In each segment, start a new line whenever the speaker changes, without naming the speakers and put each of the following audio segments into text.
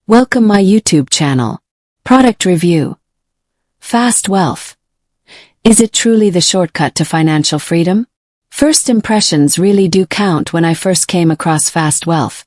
Welcome my YouTube channel. Product review. Fast wealth. Is it truly the shortcut to financial freedom? First impressions really do count. When I first came across Fast Wealth,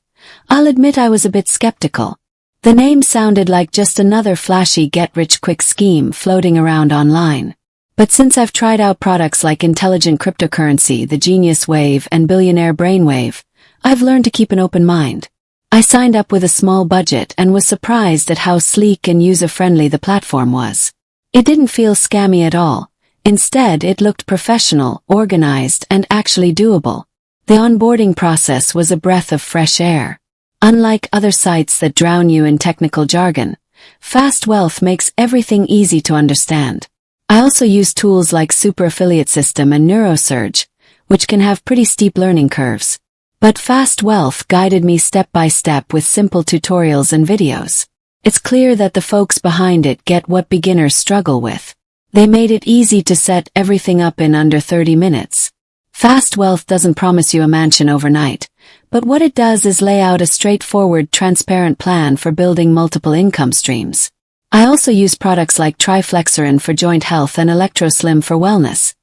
I'll admit I was a bit skeptical. The name sounded like just another flashy get-rich-quick scheme floating around online. But since I've tried out products like Intelligent Cryptocurrency, the Genius Wave, and Billionaire Brainwave, I've learned to keep an open mind. I signed up with a small budget and was surprised at how sleek and user-friendly the platform was. It didn't feel scammy at all. Instead, it looked professional, organized, and actually doable. The onboarding process was a breath of fresh air. Unlike other sites that drown you in technical jargon, Fast Wealth makes everything easy to understand. I also use tools like Super Affiliate System and NeuroSurge, which can have pretty steep learning curves. But Fast Wealth guided me step by step with simple tutorials and videos. It's clear that the folks behind it get what beginners struggle with. They made it easy to set everything up in under 30 minutes. Fast Wealth doesn't promise you a mansion overnight, but what it does is lay out a straightforward, transparent plan for building multiple income streams. I also use products like Triflexerin for joint health and ElectroSlim for wellness.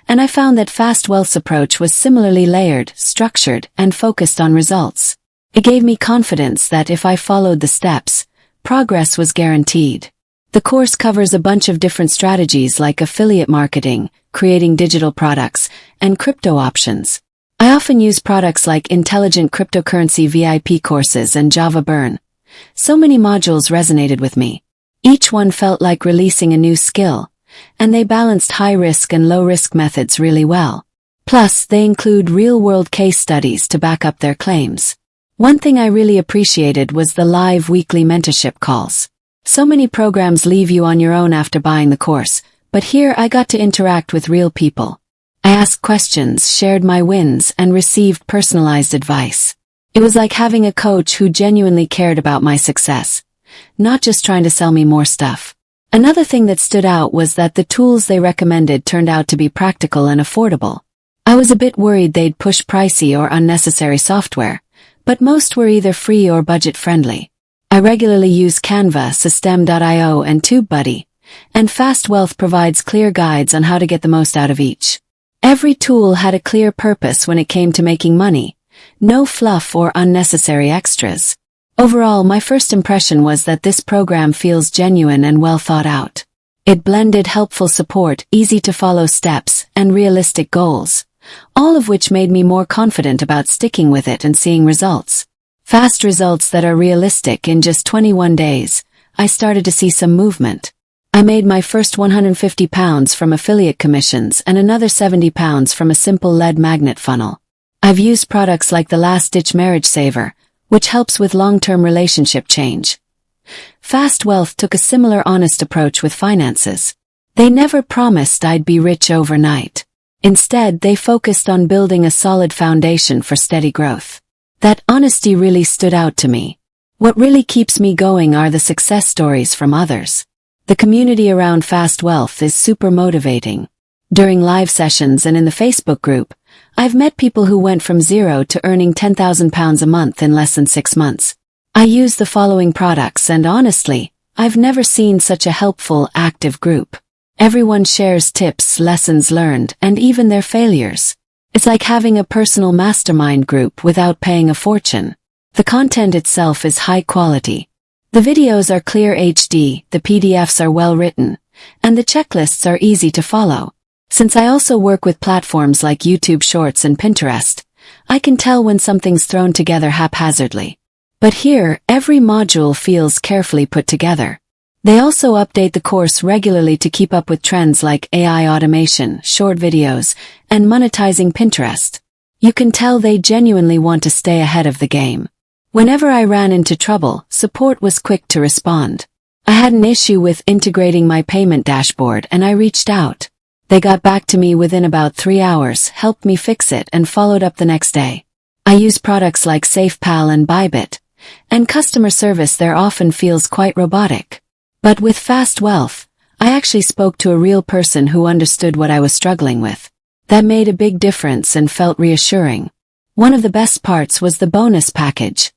And I found that Fast Wealth's approach was similarly layered, structured, and focused on results. It gave me confidence that if I followed the steps, progress was guaranteed. The course covers a bunch of different strategies like affiliate marketing, creating digital products, and crypto options. I often use products like Intelligent Cryptocurrency VIP courses and Java Burn. So many modules resonated with me. Each one felt like releasing a new skill, and they balanced high-risk and low-risk methods really well. Plus, they include real-world case studies to back up their claims. One thing I really appreciated was the live weekly mentorship calls. So many programs leave you on your own after buying the course, but here I got to interact with real people. I asked questions, shared my wins, and received personalized advice. It was like having a coach who genuinely cared about my success, not just trying to sell me more stuff. Another thing that stood out was that the tools they recommended turned out to be practical and affordable. I was a bit worried they'd push pricey or unnecessary software, but most were either free or budget-friendly. I regularly use Canva, System.io, and TubeBuddy, and Fast Wealth provides clear guides on how to get the most out of each. Every tool had a clear purpose when it came to making money. No fluff or unnecessary extras. Overall, my first impression was that this program feels genuine and well thought out. It blended helpful support, easy-to-follow steps, and realistic goals, all of which made me more confident about sticking with it and seeing results. Fast results that are realistic. In just 21 days, I started to see some movement. I made my first £150 from affiliate commissions and another £70 from a simple lead magnet funnel. I've used products like the Last Ditch Marriage Saver, which helps with long-term relationship change. Fast Wealth took a similar honest approach with finances. They never promised I'd be rich overnight. Instead, they focused on building a solid foundation for steady growth. That honesty really stood out to me. What really keeps me going are the success stories from others. The community around Fast Wealth is super motivating. During live sessions and in the Facebook group, I've met people who went from zero to earning £10,000 a month in less than 6 months. I use the following products and honestly, I've never seen such a helpful, active group. Everyone shares tips, lessons learned, and even their failures. It's like having a personal mastermind group without paying a fortune. The content itself is high quality. The videos are clear HD, the PDFs are well written, and the checklists are easy to follow. Since I also work with platforms like YouTube Shorts and Pinterest, I can tell when something's thrown together haphazardly. But here, every module feels carefully put together. They also update the course regularly to keep up with trends like AI automation, short videos, and monetizing Pinterest. You can tell they genuinely want to stay ahead of the game. Whenever I ran into trouble, support was quick to respond. I had an issue with integrating my payment dashboard and I reached out. They got back to me within about 3 hours, helped me fix it, and followed up the next day. I use products like SafePal and Bybit, and customer service there often feels quite robotic. But with Fast Wealth, I actually spoke to a real person who understood what I was struggling with. That made a big difference and felt reassuring. One of the best parts was the bonus package.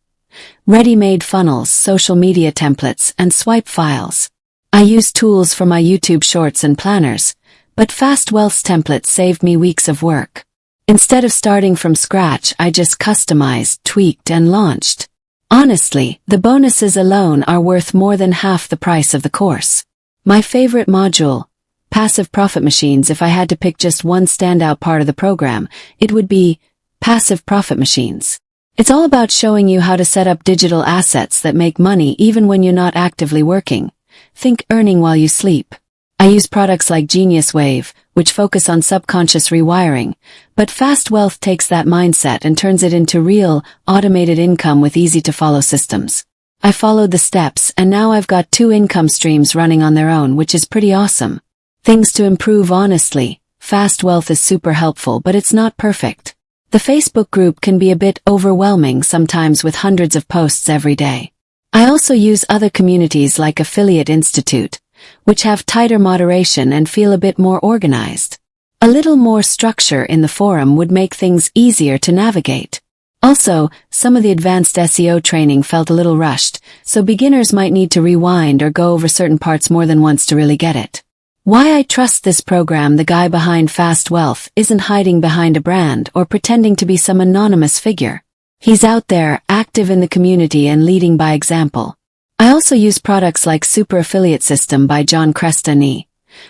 ready-made funnels, social media templates, and swipe files. I use tools for my YouTube shorts and planners, but Fast Wealth's templates saved me weeks of work. Instead of starting from scratch, I just customized, tweaked, and launched. Honestly, the bonuses alone are worth more than half the price of the course. My favorite module, Passive Profit Machines. If I had to pick just one standout part of the program, it would be Passive Profit Machines. It's all about showing you how to set up digital assets that make money even when you're not actively working. Think earning while you sleep. I use products like Genius Wave, which focus on subconscious rewiring, but Fast Wealth takes that mindset and turns it into real, automated income with easy-to-follow systems. I followed the steps, and now I've got 2 income streams running on their own, which is pretty awesome. Things to improve. Honestly, Fast Wealth is super helpful, but it's not perfect. The Facebook group can be a bit overwhelming sometimes with hundreds of posts every day. I also use other communities like Affiliate Institute, which have tighter moderation and feel a bit more organized. A little more structure in the forum would make things easier to navigate. Also, some of the advanced SEO training felt a little rushed, so beginners might need to rewind or go over certain parts more than once to really get it. Why I trust this program: the guy behind Fast Wealth isn't hiding behind a brand or pretending to be some anonymous figure. He's out there, active in the community and leading by example. I also use products like Super Affiliate System by John Crestani,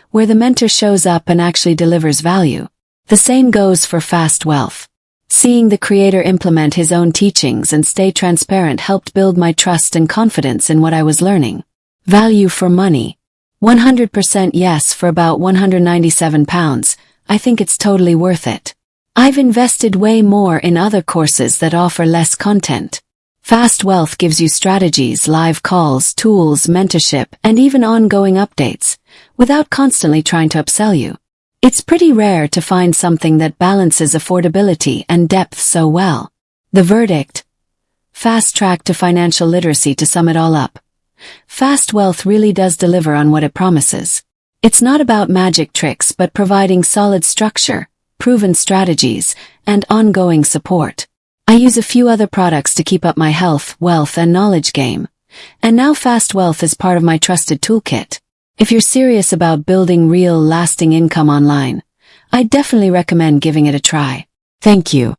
where the mentor shows up and actually delivers value. The same goes for Fast Wealth. Seeing the creator implement his own teachings and stay transparent helped build my trust and confidence in what I was learning. Value for money. 100% yes. For about £197, I think it's totally worth it. I've invested way more in other courses that offer less content. Fast Wealth gives you strategies, live calls, tools, mentorship, and even ongoing updates, without constantly trying to upsell you. It's pretty rare to find something that balances affordability and depth so well. The verdict: fast track to financial literacy. To sum it all up, Fast Wealth really does deliver on what it promises. It's not about magic tricks, but providing solid structure, proven strategies, and ongoing support. I use a few other products to keep up my health, wealth, and knowledge game. And now Fast Wealth is part of my trusted toolkit. If you're serious about building real, lasting income online, I definitely recommend giving it a try. Thank you.